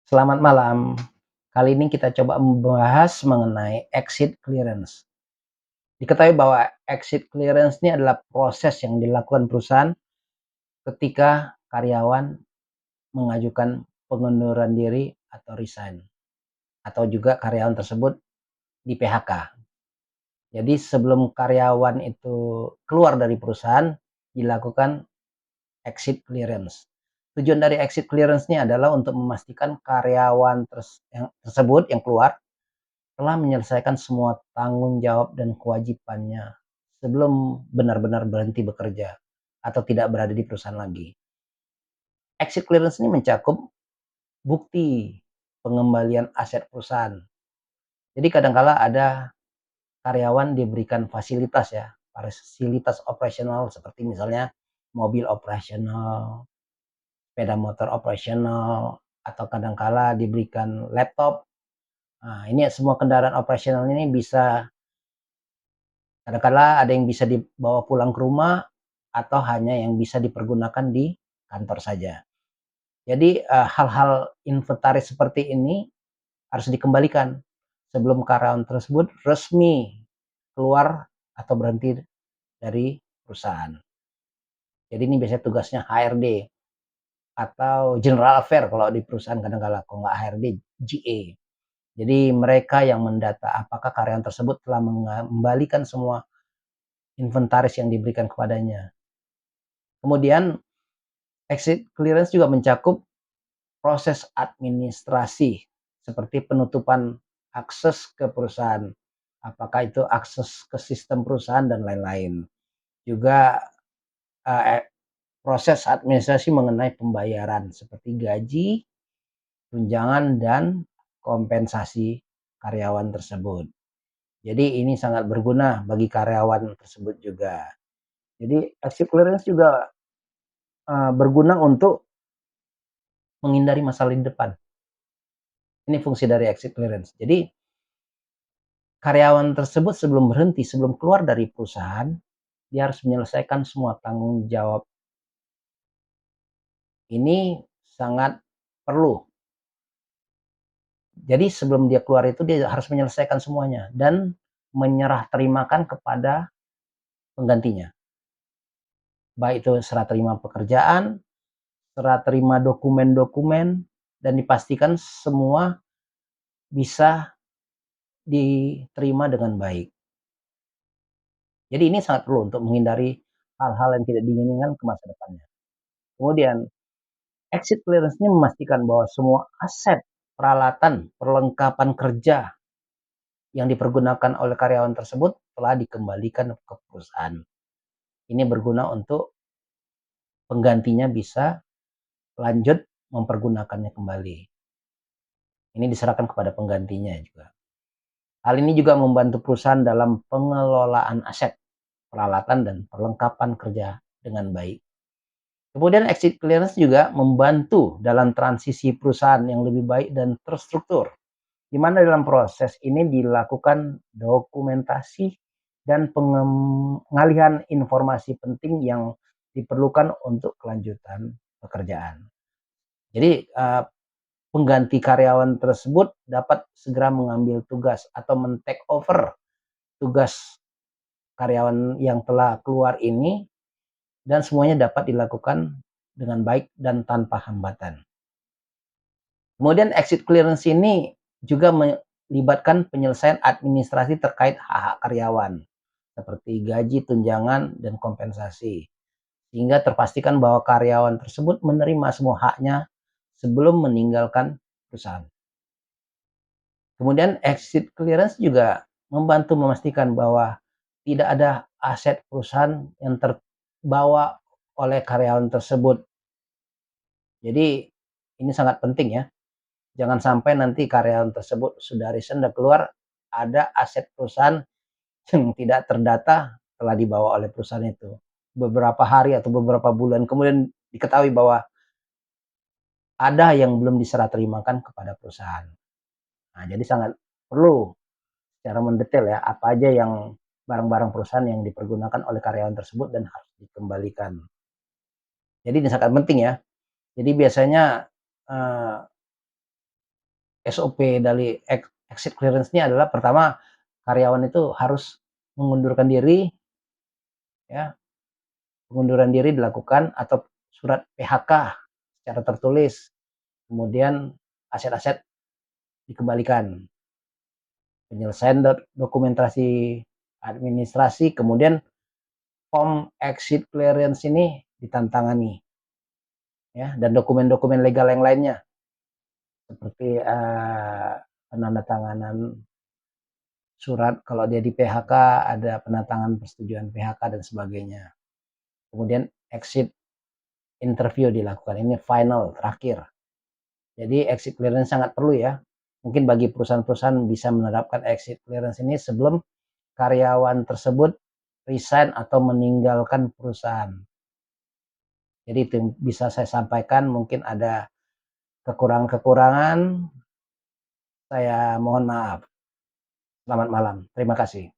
Selamat malam. Kali ini kita coba membahas mengenai exit clearance. Diketahui bahwa exit clearance ini adalah proses yang dilakukan perusahaan ketika karyawan mengajukan pengunduran diri atau resign, atau juga karyawan tersebut di-PHK. Jadi sebelum karyawan itu keluar dari perusahaan, dilakukan exit clearance. Tujuan dari exit clearance ini adalah untuk memastikan karyawan tersebut yang keluar telah menyelesaikan semua tanggung jawab dan kewajibannya sebelum benar-benar berhenti bekerja atau tidak berada di perusahaan lagi. Exit clearance ini mencakup bukti pengembalian aset perusahaan. Jadi kadangkala ada karyawan diberikan fasilitas ya, fasilitas operasional seperti misalnya mobil operasional, sepeda motor operasional, atau kadangkala diberikan laptop. Nah, ini semua kendaraan operasional ini bisa kadang-kala ada yang bisa dibawa pulang ke rumah atau hanya yang bisa dipergunakan di kantor saja. Jadi, hal-hal inventaris seperti ini harus dikembalikan sebelum karyawan tersebut resmi keluar atau berhenti dari perusahaan. Jadi ini biasanya tugasnya HRD atau General Affair kalau di perusahaan kadang-kala, kalau nggak HRD, GA. Jadi mereka yang mendata apakah karyawan tersebut telah mengembalikan semua inventaris yang diberikan kepadanya. Kemudian exit clearance juga mencakup proses administrasi seperti penutupan akses ke perusahaan. Apakah itu akses ke sistem perusahaan dan lain-lain. Juga proses administrasi mengenai pembayaran seperti gaji, tunjangan, dan kompensasi karyawan tersebut. Jadi ini sangat berguna bagi karyawan tersebut juga. Jadi exit clearance juga berguna untuk menghindari masalah di depan. Ini fungsi dari exit clearance. Jadi karyawan tersebut sebelum berhenti, sebelum keluar dari perusahaan, dia harus menyelesaikan semua tanggung jawab. Ini sangat perlu. Jadi sebelum dia keluar itu dia harus menyelesaikan semuanya dan menyerah terimakan kepada penggantinya. Baik itu serah terima pekerjaan, serah terima dokumen-dokumen, dan dipastikan semua bisa diterima dengan baik. Jadi ini sangat perlu untuk menghindari hal-hal yang tidak diinginkan ke masa depannya. Kemudian exit clearance ini memastikan bahwa semua aset, peralatan, perlengkapan kerja yang dipergunakan oleh karyawan tersebut telah dikembalikan ke perusahaan. Ini berguna untuk penggantinya bisa lanjut mempergunakannya kembali. Ini diserahkan kepada penggantinya juga. Hal ini juga membantu perusahaan dalam pengelolaan aset, peralatan, dan perlengkapan kerja dengan baik. Kemudian exit clearance juga membantu dalam transisi perusahaan yang lebih baik dan terstruktur, di mana dalam proses ini dilakukan dokumentasi dan pengalihan informasi penting yang diperlukan untuk kelanjutan pekerjaan. Jadi pengganti karyawan tersebut dapat segera mengambil tugas atau men-take over tugas karyawan yang telah keluar ini dan semuanya dapat dilakukan dengan baik dan tanpa hambatan. Kemudian exit clearance ini juga melibatkan penyelesaian administrasi terkait hak-hak karyawan seperti gaji, tunjangan, dan kompensasi. Sehingga terpastikan bahwa karyawan tersebut menerima semua haknya sebelum meninggalkan perusahaan. Kemudian exit clearance juga membantu memastikan bahwa tidak ada aset perusahaan yang terbawa oleh karyawan tersebut. Jadi ini sangat penting ya. Jangan sampai nanti karyawan tersebut sudah resign, sudah keluar, ada aset perusahaan yang tidak terdata telah dibawa oleh perusahaan itu. Beberapa hari atau beberapa bulan kemudian diketahui bahwa ada yang belum diserah terimakan kepada perusahaan. Nah, jadi sangat perlu secara mendetail ya, apa aja yang barang-barang perusahaan yang dipergunakan oleh karyawan tersebut dan harus dikembalikan. Jadi ini sangat penting ya. Jadi biasanya SOP dari exit clearance-nya adalah pertama, karyawan itu harus mengundurkan diri, ya, pengunduran diri dilakukan atau surat PHK secara tertulis, kemudian aset-aset dikembalikan, penyelesaian dokumentasi administrasi, kemudian form exit clearance ini ditantangani, ya, dan dokumen-dokumen legal yang lainnya seperti penandatanganan surat kalau dia di PHK, ada penandatangan persetujuan PHK dan sebagainya. Kemudian exit interview dilakukan, ini final, terakhir. Jadi exit clearance sangat perlu ya. Mungkin bagi perusahaan-perusahaan bisa menerapkan exit clearance ini sebelum karyawan tersebut resign atau meninggalkan perusahaan. Jadi itu yang bisa saya sampaikan, mungkin ada kekurangan-kekurangan, saya mohon maaf. Selamat malam, terima kasih.